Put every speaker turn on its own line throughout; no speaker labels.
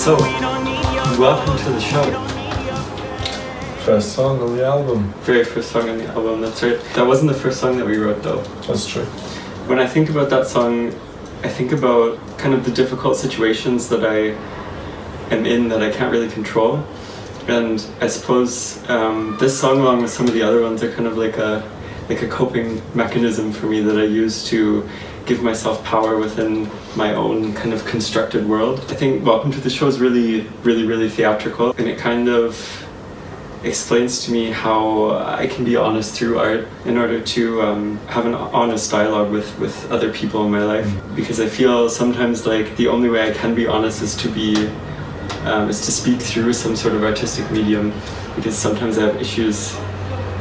So, welcome to the show.
First song on the album.
Very first song on the album, that's right. That wasn't the first song that we wrote though.
That's true.
When I think about that song, I think about kind of the difficult situations that I am in that I can't really control. And I suppose this song, along with some of the other ones, are kind of like a coping mechanism for me that I use to give myself power within my own kind of constructed world. I think Welcome to the Show is really, really, really theatrical, and it kind of explains to me how I can be honest through art in order to have an honest dialogue with other people in my life. Because I feel sometimes like the only way I can be honest is to speak through some sort of artistic medium, because sometimes I have issues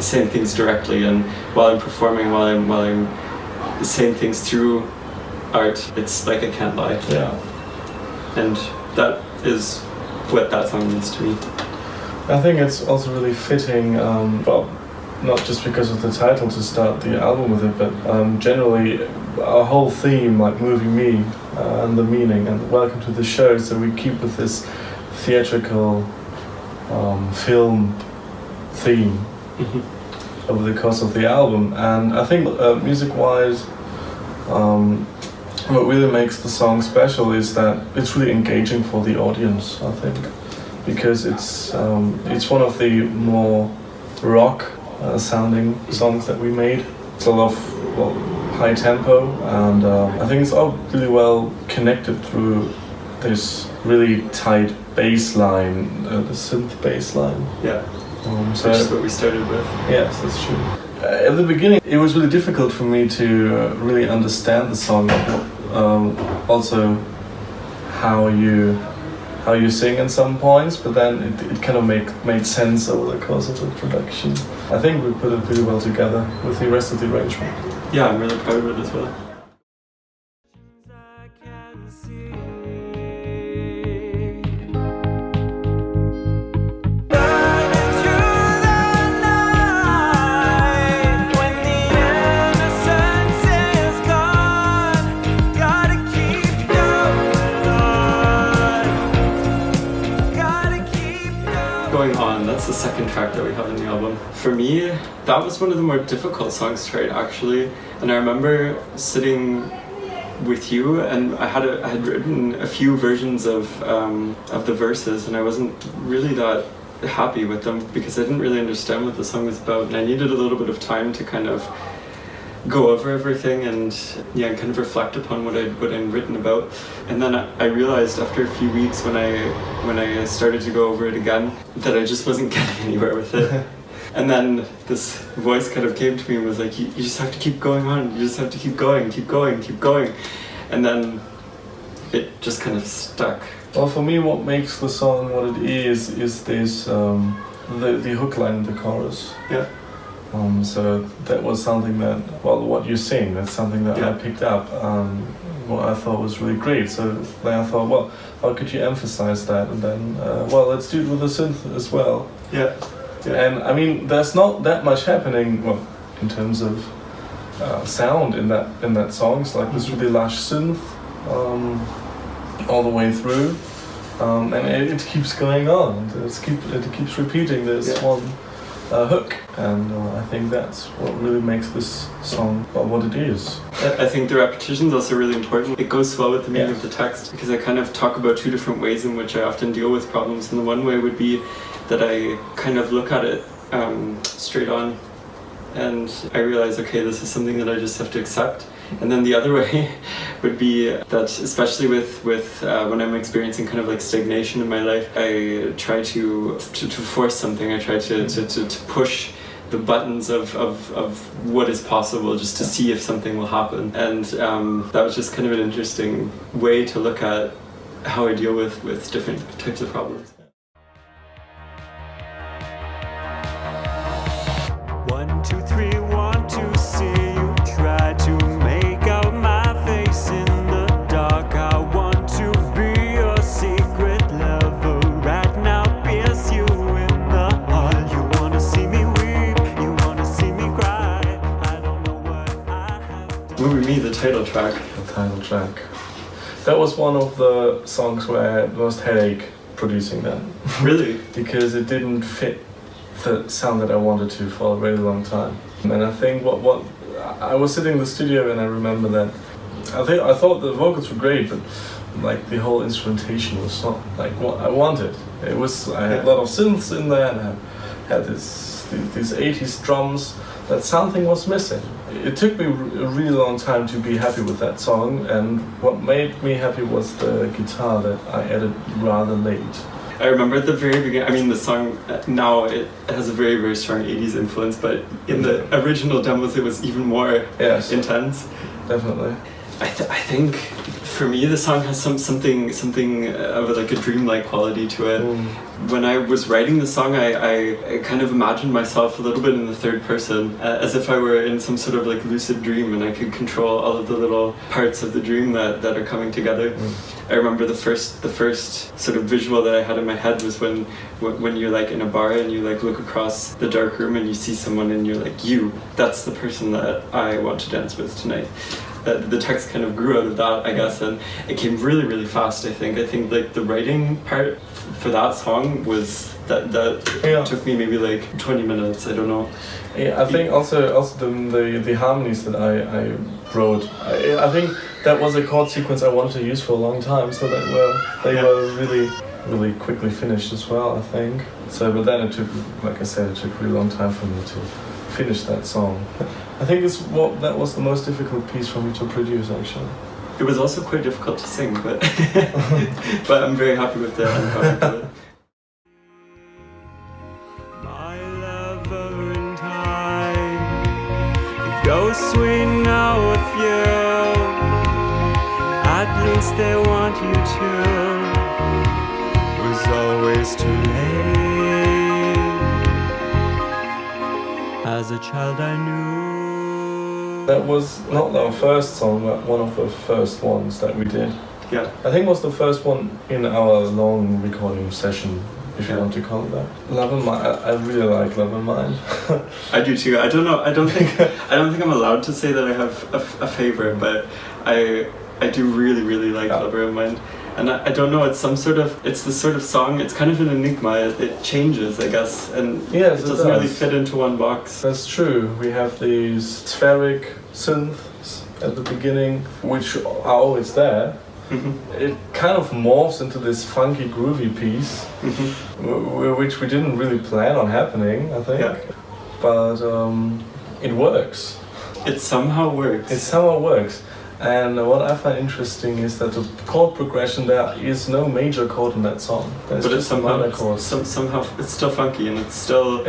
saying things directly, and while I'm performing, while I'm saying things through art, it's like I can't lie.
Yeah.
And that is what that song means to me.
I think it's also really fitting, well, not just because of the title to start the album with it, but generally our whole theme, like Moving Me, and the meaning, and Welcome to the Show, so we keep with this theatrical film theme over the course of the album. And I think music-wise, what really makes the song special is that it's really engaging for the audience, I think, because it's one of the more rock sounding songs that we made. It's a lot of high tempo, and I think it's all really well connected through this really tight bass line, the synth bass line.
Yeah.
So
which is what we started with.
Yes, that's true. At the beginning, it was really difficult for me to really understand the song. Also, how you sing in some points, but then it kind of made sense over the course of the production. I think we put it pretty well together with the rest of the arrangement.
Yeah, I'm really proud of it as well. Going On, that's the second track that we have in the album. For me, that was one of the more difficult songs to write, actually. And I remember sitting with you, and I had written a few versions of the verses, and I wasn't really that happy with them because I didn't really understand what the song was about, and I needed a little bit of time to kind of go over everything and kind of reflect upon what I'd written about. And then I realized after a few weeks when I started to go over it again that I just wasn't getting anywhere with it. And then this voice kind of came to me and was like, you just have to keep going on, you just have to keep going. And then it just kind of stuck.
Well, for me, what makes the song what it is this the hook line in the chorus.
Yeah.
So that was something that, well, what you sing, that's something that I picked up, what I thought was really great. So then I thought, well, how could you emphasize that? And then, well, let's do it with the synth as well.
Yeah.
And I mean, there's not that much happening, well, in terms of sound in that song. It's like this really lush synth all the way through, and it keeps going on. It keeps repeating this one hook, and I think that's what really makes this song what it is.
I think the repetition is also really important. It goes well with the meaning of the text, because I kind of talk about two different ways in which I often deal with problems. And the one way would be that I kind of look at it straight on, and I realize, okay, this is something that I just have to accept. And then the other way would be that, especially with when I'm experiencing kind of like stagnation in my life, I try to force something. I try to push the buttons of what is possible, just to see if something will happen. And that was just kind of an interesting way to look at how I deal with different types of problems.
1, 2, 3, want to see you try to make out my face in the dark. I want to be your secret lover right now, pierce you in the heart. You wanna see me weep, you wanna see me cry. I don't know what I have done.
Moving Me, the title track.
The title track. That was one of the songs where I had most headache producing them.
Really?
Because it didn't fit the sound that I wanted to for a very long time. And I think what I was sitting in the studio and I remember that I thought the vocals were great, but like the whole instrumentation was not like what I wanted. It was I had a lot of synths in there and I had these 80s drums. That something was missing. It took me a really long time to be happy with that song, and what made me happy was the guitar that I added rather late.
I remember at the very beginning, I mean the song now it has a very, very strong 80s influence, but in the original demos it was even more intense.
Definitely.
I think for me the song has something of like a dreamlike quality to it. When I was writing the song, I kind of imagined myself a little bit in the third person, as if I were in some sort of like lucid dream and I could control all of the little parts of the dream that are coming together. I remember the first sort of visual that I had in my head was when you're like in a bar and you like look across the dark room and you see someone and you're like, that's the person that I want to dance with tonight. The text kind of grew out of that, I guess, and it came really, really fast. I think like the writing part for that song was that took me maybe like 20 minutes. I don't know.
Yeah, I think also the harmonies that I wrote. I think that was a chord sequence I wanted to use for a long time, so that they were really quickly finished as well. I think so, but then it took, like I said, a really long time for me to finish that song. I think that was the most difficult piece for me to produce, actually.
It was also quite difficult to sing, but but I'm very happy with the end product of it.
My lover and I could go swing out with you. At least they want you to. Was always too late. As a child I knew.
That was not our first song, but one of the first ones that we did.
Yeah.
I think it was the first one in our long recording session, if you want to call it that. Love and Mind. I really like Love and Mind.
I do too. I don't know. I don't think I'm allowed to say that I have a favorite, but I do really, really like Love and Mind. And I don't know, it's the sort of song, it's kind of an enigma, it changes, I guess, and
yes,
it doesn't really fit into one box.
That's true. We have these spheric synths at the beginning, which are always there. It kind of morphs into this funky, groovy piece, which we didn't really plan on happening, I think. But it works.
It somehow works. And what I find interesting is that the chord progression, there is no major chord in that song. There's but
just
somehow it's still funky, and it's still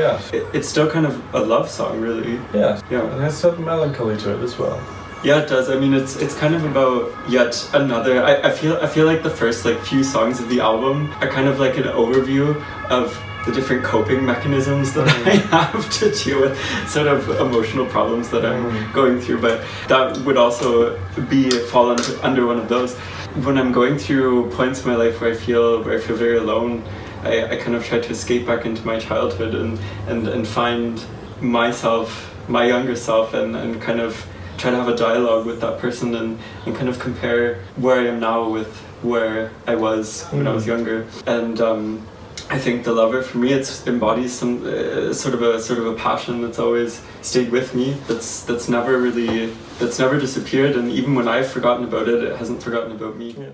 it's still kind of a love song, really.
Yeah. It has certain melancholy to it as well.
Yeah, it does. I mean, it's kind of about yet another. I feel like the first like few songs of the album are kind of like an overview of the different coping mechanisms that I have to deal with, sort of emotional problems that I'm going through, but that would also fall under one of those. When I'm going through points in my life where I feel very alone, I kind of try to escape back into my childhood and find myself, my younger self, and kind of try to have a dialogue with that person and kind of compare where I am now with where I was when I was younger. And I think The Lover, for me, it embodies some sort of a passion that's always stayed with me. That's never disappeared, and even when I've forgotten about it, it hasn't forgotten about me.
Yeah.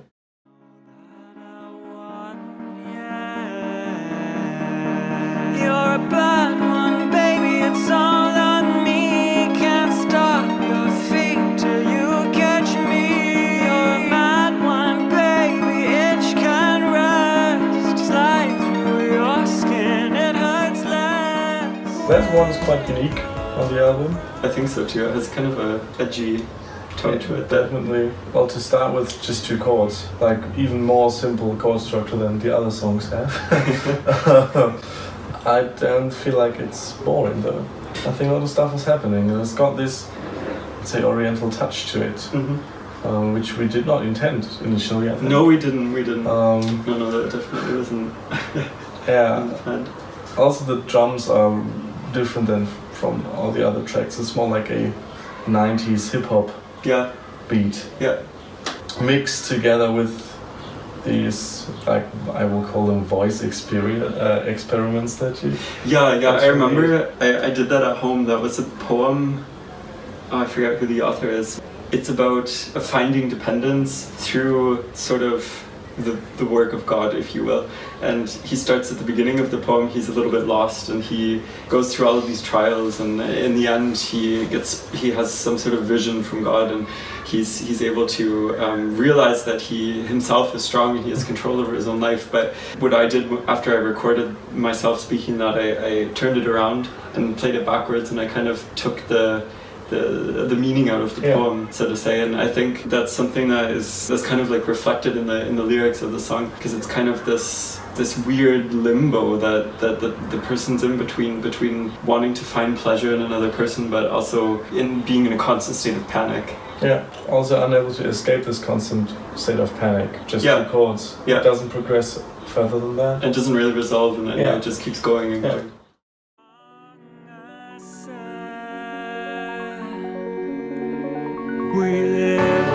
You're a bad one, baby, it's all on me. Can't stop your feet till you catch me. You're a mad one, baby, itch can rest. Slide through your skin, it hurts less.
That one's quite unique on the album.
I think so too. It has kind of a edgy tone to it.
Definitely. Well, to start with, just 2 chords, like even more simple chord structure than the other songs have. I don't feel like it's boring though. I think a lot of stuff is happening, and it's got this, let's say, oriental touch to it, which we did not intend initially. I think.
No, we didn't. No, that definitely wasn't.
Yeah. Also, the drums are different than from all the other tracks. It's more like a 90s hip hop beat.
Yeah.
mixed together with these, like, I will call them voice experiments that you...
Yeah,
That's
I
really-
remember I did that at home. That was a poem. Oh, I forget who the author is. It's about finding dependence through sort of the work of God, if you will. And he starts at the beginning of the poem, he's a little bit lost, and he goes through all of these trials, and in the end he has some sort of vision from God, and he's able to realize that he himself is strong and he has control over his own life. But what I did after I recorded myself speaking that, I turned it around and played it backwards, and I kind of took the meaning out of the poem, so to say, and I think that's something that's kind of like reflected in the lyrics of the song, because it's kind of this weird limbo that the person's in between wanting to find pleasure in another person, but also in being in a constant state of panic.
Yeah, also unable to escape this constant state of panic, just
Yeah.
two chords.
Yeah.
It doesn't progress further than that.
And it doesn't really resolve, and
Yeah.
it just keeps going and
Yeah.
going.
We live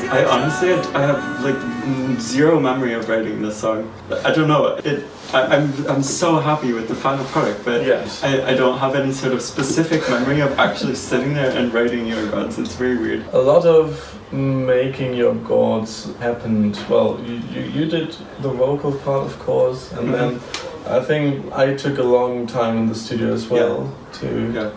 I honestly, I have like zero memory of writing this song. I don't know. I'm so happy with the final product, but
Yes.
I don't have any sort of specific memory of actually sitting there and writing Your Gods. It's very weird.
A lot of making your gods happened. Well, you did the vocal part, of course, and then I think I took a long time in the studio as well to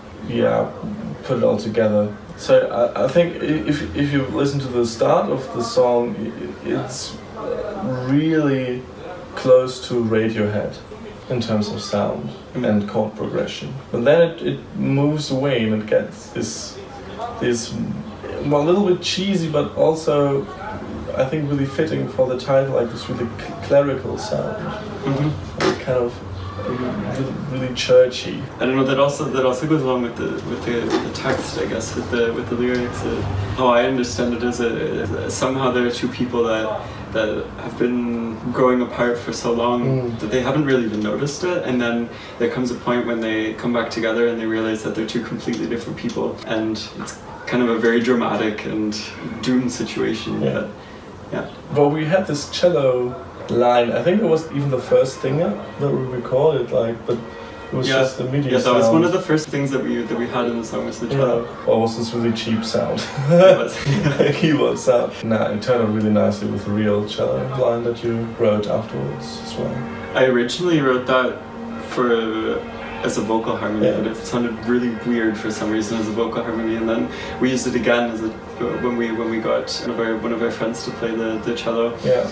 put it all together. So I think if you listen to the start of the song, it's really close to Radiohead in terms of sound and chord progression. But then it moves away and it gets this well, a little bit cheesy, but also I think really fitting for the title, like this really clerical sound, kind of really churchy.
I don't know. That also goes along with the text, I guess, with the lyrics. How I understand it is somehow there are two people that have been growing apart for so long that they haven't really even noticed it, and then there comes a point when they come back together and they realize that they're two completely different people, and it's kind of a very dramatic and doomed situation.
Yeah.
But,
Well, we had this cello line. I think it was even the first thing that we recorded, but it was just the MIDI
that
sound.
was one of the first things that we had in the song, was the cello.
Or was this really cheap sound?
It was.
Keyboard sound. Nah, it turned out really nicely with the real cello line that you wrote afterwards as well.
I originally wrote that as a vocal harmony, but it sounded really weird for some reason as a vocal harmony, and then we used it again when we got one of our friends to play the cello.
Yeah.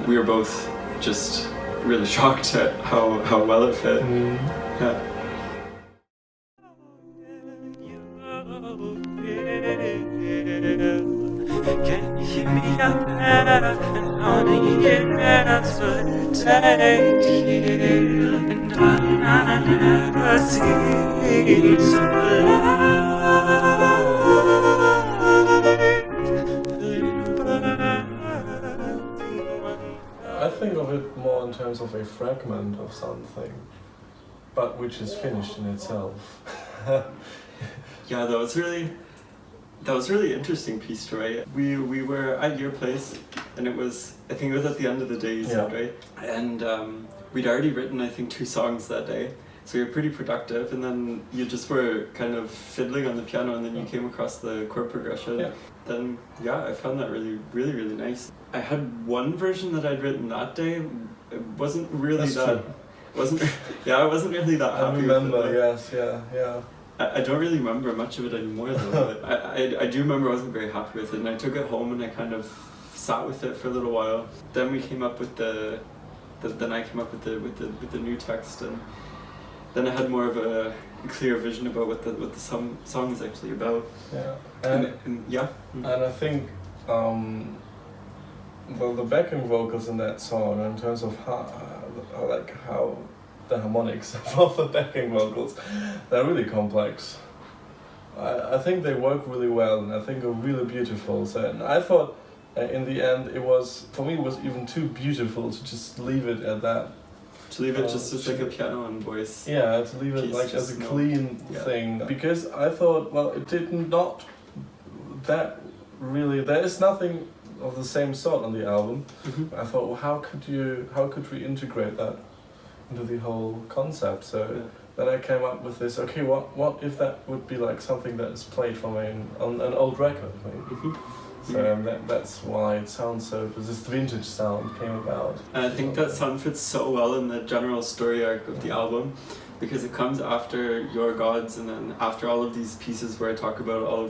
We were both just really shocked at how well it fit. Yeah.
Can you hear me out there? And only years would take you, and I never seen so
I think of it more in terms of a fragment of something, but which is finished in itself.
Yeah, that was really interesting piece to write. We were at your place, and I think it was at the end of the day, you said, right? And we'd already written, I think, 2 songs that day, so we were pretty productive, and then you just were kind of fiddling on the piano, and then you came across the chord progression.
Yeah.
Then, I found that really, really, really nice. I had one version that I'd written that day. It wasn't really I wasn't really that happy
I remember,
with it.
yes, yeah.
I don't really remember much of it anymore though, but I do remember I wasn't very happy with it, and I took it home and I kind of sat with it for a little while. Then we came up with then I came up with the new text, and then I had more of a clear vision about what the song is actually about.
Yeah.
And
I think the backing vocals in that song, in terms of how the harmonics of the backing vocals, they're really complex. I think they work really well, and I think are really beautiful. So, and I thought in the end, it was for me. It was even too beautiful to just leave it at that.
To leave it just as like a piano and voice.
Yeah, to leave it
piece,
like as a
just
clean thing, because I thought, well, it did not that really. There is nothing of the same sort on the album. I thought, well, how could we integrate that into the whole concept? So then I came up with this. Okay, what if that would be like something that is played from on an old record, maybe. So that's why it sounds so. This vintage sound came about.
And I think that sound fits so well in the general story arc of the album, because it comes after Your Gods, and then after all of these pieces where I talk about all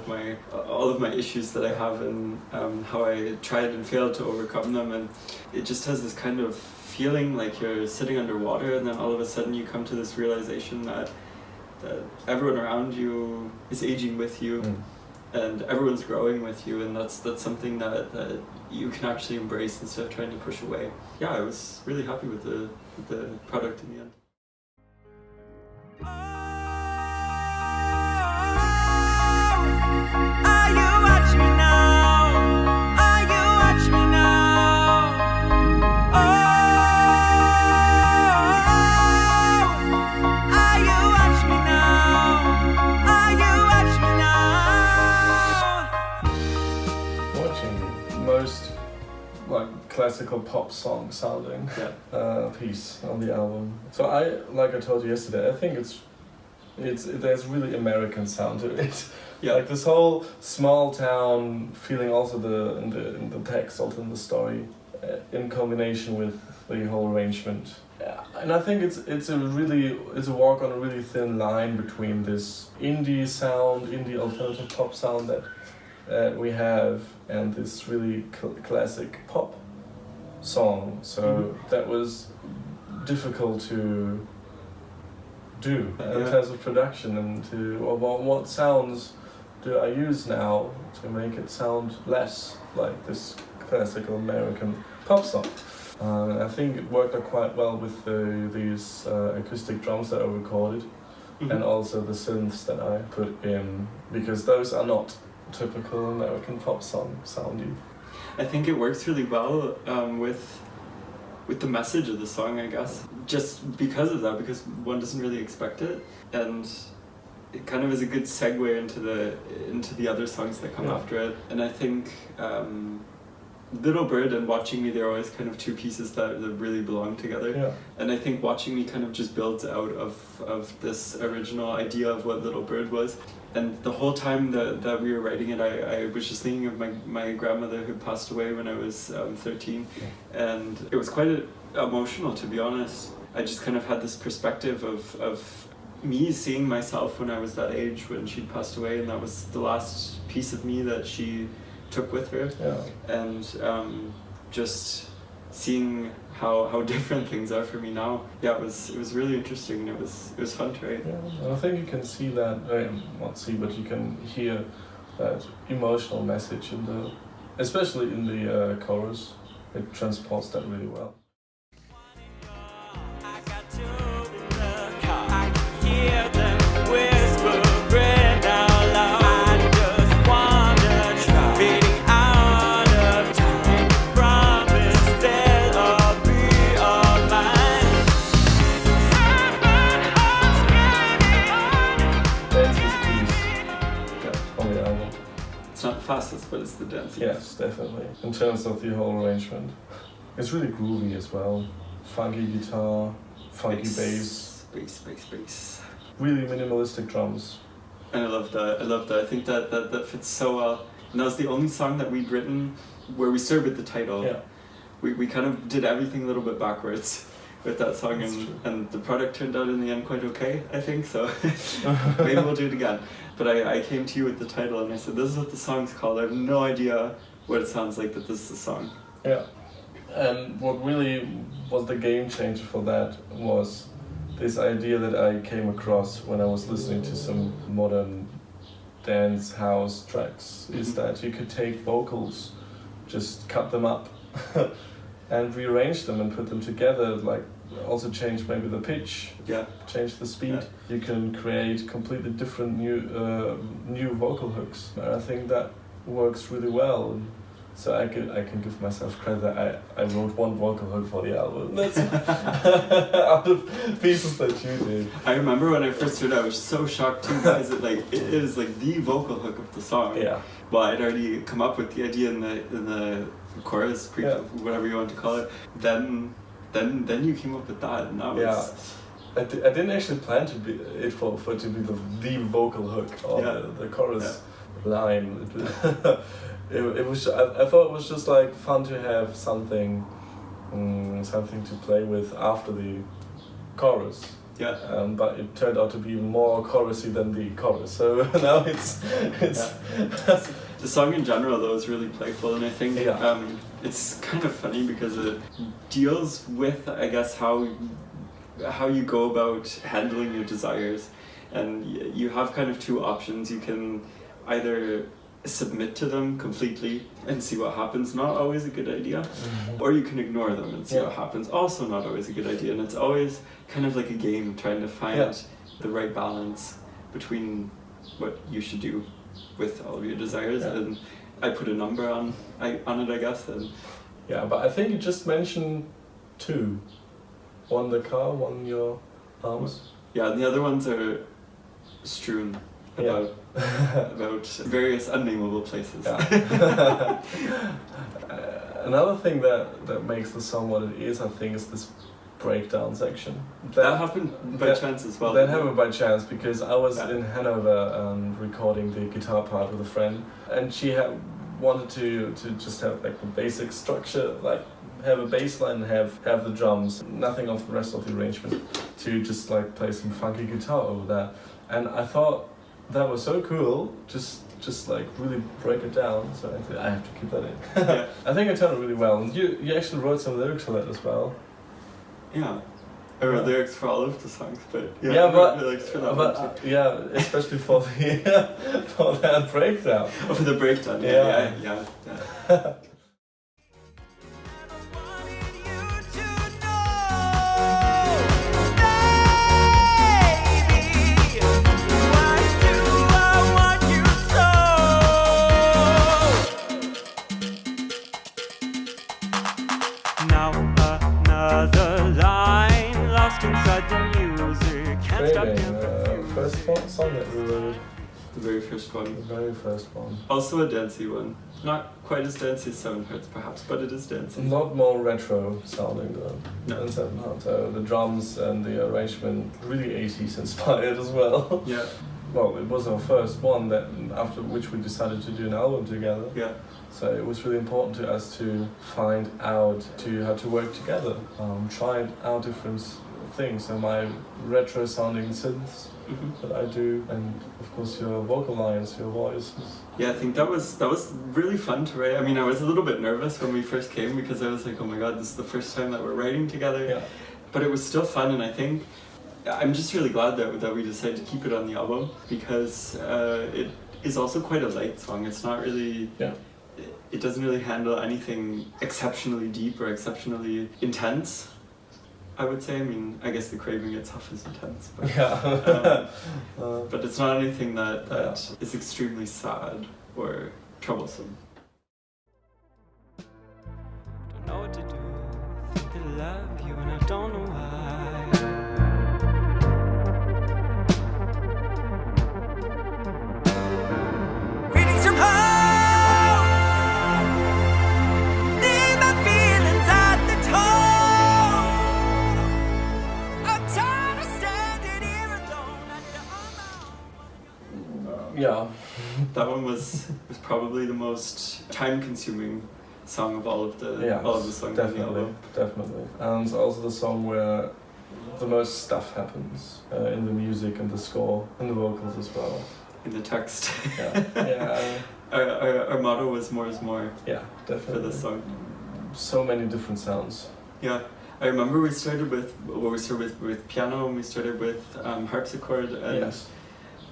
of my issues that I have and how I tried and failed to overcome them, and it just has this kind of feeling like you're sitting underwater, and then all of a sudden you come to this realization that everyone around you is aging with you. And everyone's growing with you, and that's something that you can actually embrace instead of trying to push away. Yeah, I was really happy with the product in the end.
Most like classical pop song sounding piece on the album. So like I told you yesterday, I think there's really American sound to it.
Yeah.
Like this whole small town feeling, also in the text, also in the story, in combination with the whole arrangement. And I think it's a walk on a really thin line between this indie sound, indie alternative pop sound that we have, and this really classic pop song. So that was difficult to do in terms of production, and what sounds do I use now to make it sound less like this classical American pop song. I think it worked out quite well with these acoustic drums that I recorded, and also the synths that I put in, because those are not typical American pop song soundy.
I think it works really well with the message of the song, I guess. Just because of that, because one doesn't really expect it, and it kind of is a good segue into the other songs that come after it. And I think Little Bird and Watching Me, they're always kind of two pieces that really belong together.
Yeah.
And I think Watching Me kind of just builds out of this original idea of what Little Bird was. And the whole time that we were writing it, I was just thinking of my grandmother who passed away when I was 13. And it was quite emotional, to be honest. I just kind of had this perspective of me seeing myself when I was that age, when she'd passed away, and that was the last piece of me that she took with her. And just seeing how different things are for me now. Yeah, it was really interesting, and it was fun to write.
Yeah, and I think you can see that, not see, but you can hear that emotional message especially in the chorus. It transports that really well.
It's not the fastest, but it's the dancest.
Yes, definitely. In terms of the whole arrangement, it's really groovy as well. Funky guitar, funky bass.
Bass.
Really minimalistic drums.
And I love that. I think that fits so well. And that was the only song that we'd written where we started with the title.
Yeah.
We kind of did everything a little bit backwards with that song, and the product turned out in the end quite okay, I think, so maybe we'll do it again. But I came to you with the title and I said, this is what the song's called. I have no idea what it sounds like, but this is the song.
Yeah. And what really was the game changer for that was this idea that I came across when I was listening to some modern dance house tracks, is that you could take vocals, just cut them up and rearrange them and put them together, like also change maybe the pitch, change the speed. You can create completely different new vocal hooks. And I think that works really well. And So I can give myself credit that I wrote one vocal hook for the album. That's out of pieces that you did.
I remember when I first heard it, I was so shocked too because it is like the vocal hook of the song.
Yeah.
Well, I'd already come up with the idea in the chorus, whatever you want to call it. Then you came up with that, and that was.
Yeah. I didn't actually plan to be for it to be the vocal hook or the chorus line. It was. I thought it was just like fun to have something to play with after the chorus.
Yeah.
But it turned out to be more chorusy than the chorus. So now it's.
The song in general though is really playful, and I think it's kind of funny because it deals with, I guess, how you go about handling your desires, and you have kind of two options. You can either submit to them completely and see what happens, not always a good idea, or you can ignore them and see what happens, also not always a good idea. And it's always kind of like a game trying to find the right balance between what you should do with all of your desires. And I put a number on it, I guess. And
but I think you just mentioned two. One the car, one your arms.
Yeah, and the other ones are strewn about various unnameable places.
Another thing that makes the song what it is, I think, is this breakdown section.
That happened by chance as well.
That happened by chance because I was in Hanover recording the guitar part with a friend, and she wanted to just have like the basic structure, like have a bass line, have the drums, nothing of the rest of the arrangement, to just like play some funky guitar over that. And I thought that was so cool, just like really break it down, so I think I have to keep that in. I think I turned it really well, and you actually wrote some lyrics for that as well.
Yeah. I wrote lyrics for all of the songs, but lyrics for that one too.
Especially for the for that breakdown.
Oh, for the breakdown, yeah.
Now another line lost inside the music. Can't stop you.
First song that we wrote.
The very first one.
The very first one.
Also a dancey one. Not quite as dancey as 7 Hertz perhaps, but it is dancey.
A lot more retro sounding though
No.
than 7 Hertz. The drums and the arrangement really 80s inspired as well.
Yeah.
Well, it was our first one that after which we decided to do an album together.
Yeah.
So it was really important to us to find out how to work together, try out different things. So my retro sounding synths that I do, and of course your vocal lines, your voice.
Yeah, I think that was really fun to write. I mean, I was a little bit nervous when we first came because I was like, oh my god, this is the first time that we're writing together.
Yeah.
But it was still fun, and I think I'm just really glad that we decided to keep it on the album because it is also quite a light song. It's not really.
Yeah.
It doesn't really handle anything exceptionally deep or exceptionally intense, I would say. I mean, I guess the Craving itself is intense, but, but it's not anything that is extremely sad or troublesome.
Don't know what to do. Think I love you and I don't know why. Reading some hope.
Yeah.
That one was probably the most time-consuming song of all of the songs on the album.
Definitely. And also the song where the most stuff happens in the music and the score and the vocals as well.
In the text.
Yeah.
Our motto was more is more.
Yeah, definitely.
For this song.
So many different sounds.
Yeah. I remember we started with piano, and we started with harpsichord and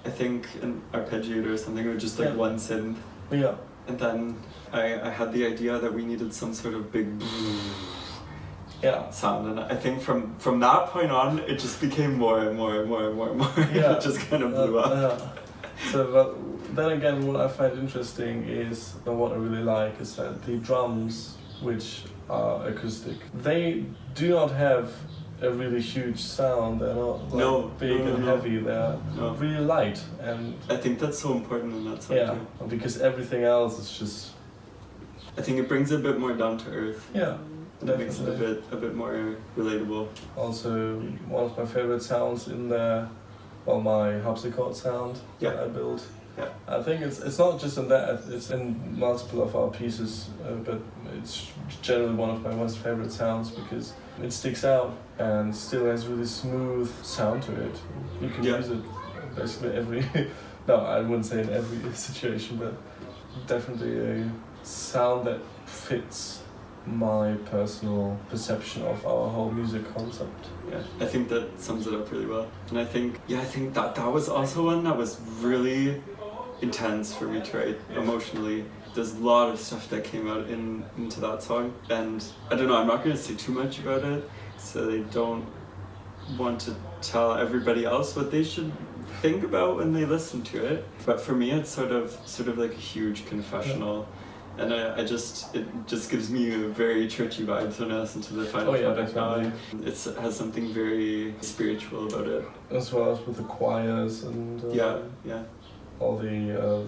I think an arpeggiator or something, or just like one synth.
Yeah.
And then I had the idea that we needed some sort of big sound, and I think from that point on it just became more and more and more and more and more. It just kind of blew up.
So, but then again, what I find interesting is, and what I really like, is that the drums, which are acoustic, they do not have a really huge sound. They're not like
No,
big
no,
and
no.
heavy. They're
No.
really light, and
I think that's so important in that song
yeah,
too.
because everything else is just
I think it brings it a bit more down to earth.
yeah.
And it makes it
Definitely.
a bit more relatable.
Also, one of my favorite sounds in there, well, my harpsichord sound
Yeah.
that I built.
Yeah.
I think it's not just in that, it's in multiple of our pieces, but it's generally one of my most favorite sounds because it sticks out and still has really smooth sound to it. You can
Yeah.
use it basically every, no, I wouldn't say in every situation, but definitely a sound that fits my personal perception of our whole music concept.
Yeah, I think that sums it up really well. And I think that was also one that was really intense for me to write emotionally. There's a lot of stuff that came out into that song, and I don't know, I'm not going to say too much about it, so they don't want to tell everybody else what they should think about when they listen to it. But for me, it's sort of like a huge confessional. And it just gives me a very churchy vibes when I listen to the final product now. It has something very spiritual about it.
As well as with the choirs and
Yeah.
all the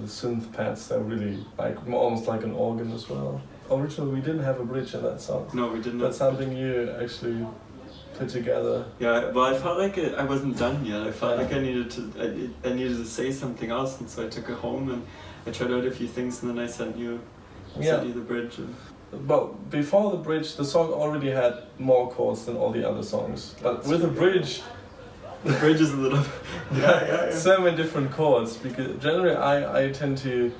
synth pads, they're really like almost like an organ as well. Originally we didn't have a bridge in that song.
No, we didn't.
That's something you actually put together.
Yeah, well, I felt like I wasn't done yet. I felt
Yeah.
like I needed to say something else, and so I took it home and I tried out a few things, and then I sent you the bridge. And
But before the bridge, the song already had more chords than all the other songs. But with the bridge,
the bridge is a little yeah.
so many different chords, because generally I tend to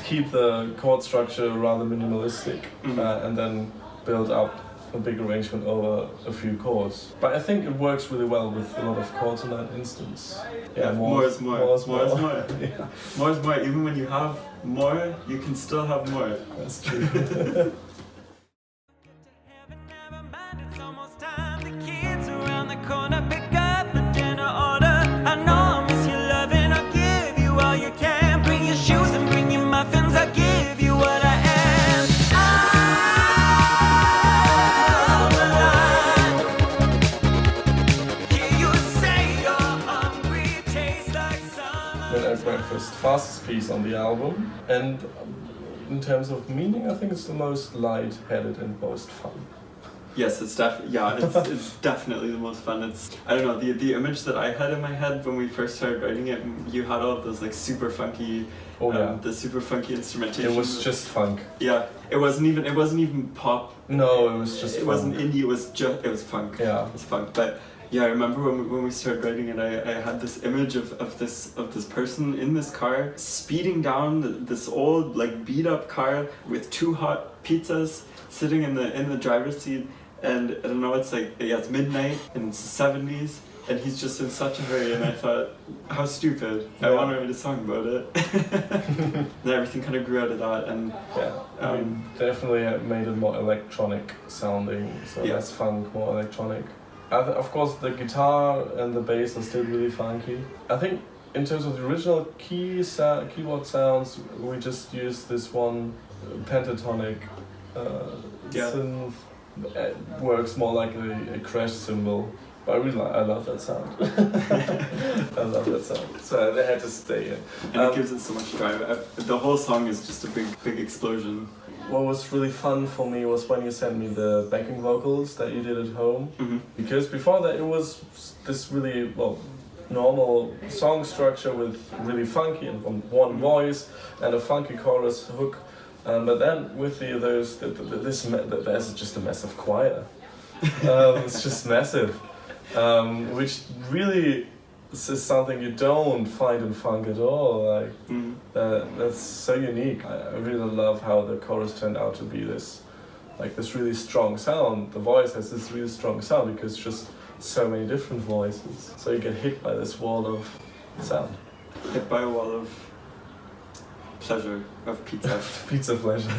keep the chord structure rather minimalistic, and then build up a big arrangement over a few chords. But I think it works really well with a lot of chords in that instance.
Yeah, more is more.
More is more.
Yeah. More is more. Even when you have more, you can still have more.
That's true.
Never mind, it's almost time. The kids around the corner pick up a dinner order. I know I miss your loving. I'll give you all you can. Bring your shoes and bring your muffins. I'll give you what I am. I'm alive. Hear you say you're hungry. Tastes like summer.
Midnight Breakfast, fastest piece on the album, and in terms of meaning, I think it's the most light-headed and most fun.
Yes, it's definitely the most fun. I don't know, the image that I had in my head when we first started writing it, you had all of those like super funky, the super funky instrumentation.
It was just funk.
Yeah, it wasn't even pop.
No, it was just
It
funk.
wasn't indie. It was funk.
Yeah.
It was funk. But yeah, I remember when we started writing it, I had this image of this person in this car speeding down this old like beat up car with 2 hot pizzas sitting in the driver's seat, and I don't know, it's like it's midnight and it's the 70s, and he's just in such a hurry, and I thought, how stupid. I want to write a song about it. And everything kind of grew out of that, and
we definitely made it more electronic sounding, so less funk, more electronic. Of course, the guitar and the bass are still really funky. I think in terms of the original keyboard sounds, we just used this one pentatonic synth. It works more like a crash cymbal. But I love that sound. I love that sound. So they had to stay in.
And it gives it so much drive. The whole song is just a big explosion.
What was really fun for me was when you sent me the backing vocals that you did at home.
Mm-hmm.
Because before that it was this really, normal song structure with really funky and one voice and a funky chorus hook. But then with there's just a massive choir. It's just massive. Which really is something you don't find in funk at all. That's so unique. I really love how the chorus turned out to be this really strong sound. The voice has this really strong sound because it's just so many different voices. So you get hit by this wall of sound.
Hit by a wall of pleasure, of pizza.
Pizza pleasure.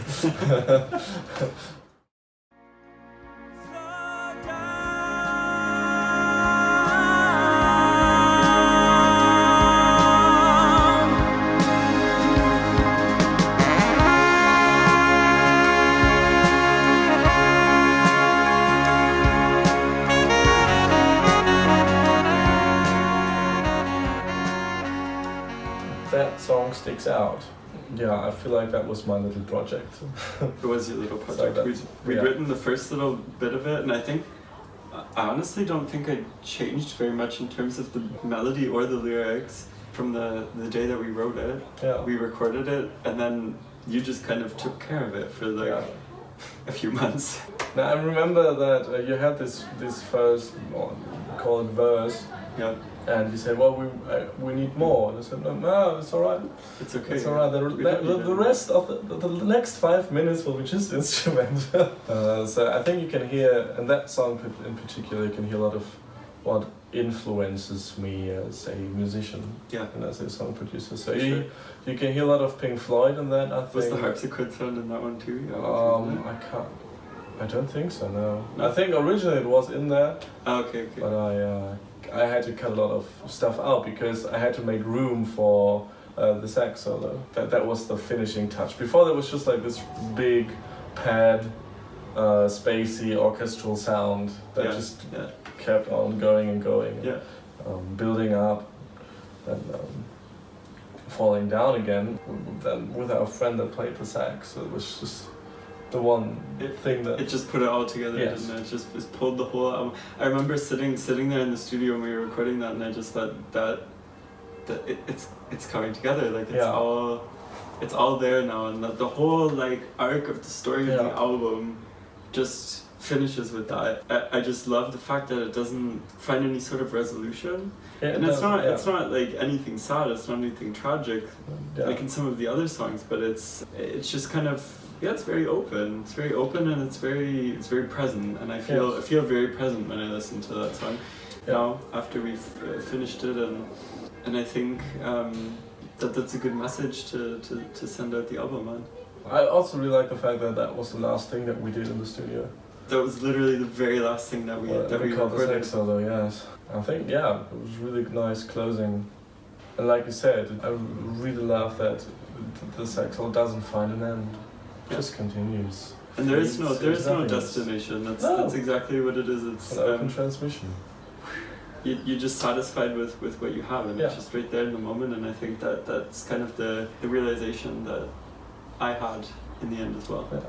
sticks out. Yeah, I feel like that was my little project.
It was your little
So
project.
that's-
We'd
yeah.
written the first little bit of it, and I think I honestly don't think I changed very much in terms of the melody or the lyrics from the day that we wrote it.
Yeah.
We recorded it, and then you just kind of took care of it for like
Yeah.
a few months.
Now I remember that you had this first call it verse,
Yeah,
and you said, "Well, we need more." And I said, "No, it's all right.
it's okay.
It's all right.
We don't need
The
it.
rest of the next 5 minutes will be just instrumental." So I think you can hear in that song in particular, you can hear a lot of what influences me as a musician
Yeah.
and as a song producer. So
For sure.
you can hear a lot of Pink Floyd in that. I think.
Was the harpsichord sound in that one too? Yeah,
I can't. I don't think so. No.
No?
I think originally it was in there,
Oh, okay, okay.
but I had to cut a lot of stuff out because I had to make room for the sax solo. That was the finishing touch. Before there was just like this big pad, spacey orchestral sound that just
yeah,
kept on going and going,
yeah.
building up and falling down again. Then with our friend that played the sax, so it was just the one thing that
It just put it all together,
Yes.
didn't it? It just pulled the whole album. I remember sitting there in the studio when we were recording that, and I just thought that it's coming together. Like it's all there now, and the whole like arc of the story of the
Yeah.
album just finishes with that. I just love the fact that it doesn't find any sort of resolution,
Yeah,
and it's
no,
not
yeah.
it's not like anything sad. It's not anything tragic,
Yeah.
like in some of the other songs. But it's just kind of. Yeah, it's very open. It's very open, and it's very present. And I feel very present when I listen to that song. Now, after we've finished it, and I think that's a good message to send out the album on.
I also really like the fact that that was the last thing that we did in the studio.
That was literally the very last thing that we
called the
recorded.
sax solo, yes. I think, yeah, it was really nice closing. And like you said, I really love that the sax solo doesn't find an end. It just continues.
And there is no
Nothing.
destination.
No.
That's exactly what it is. It's
An open transmission.
you're just satisfied with what you have, and
Yeah.
it's just right there in the moment. And I think that's kind of the realization that I had in the end as well.
Yeah.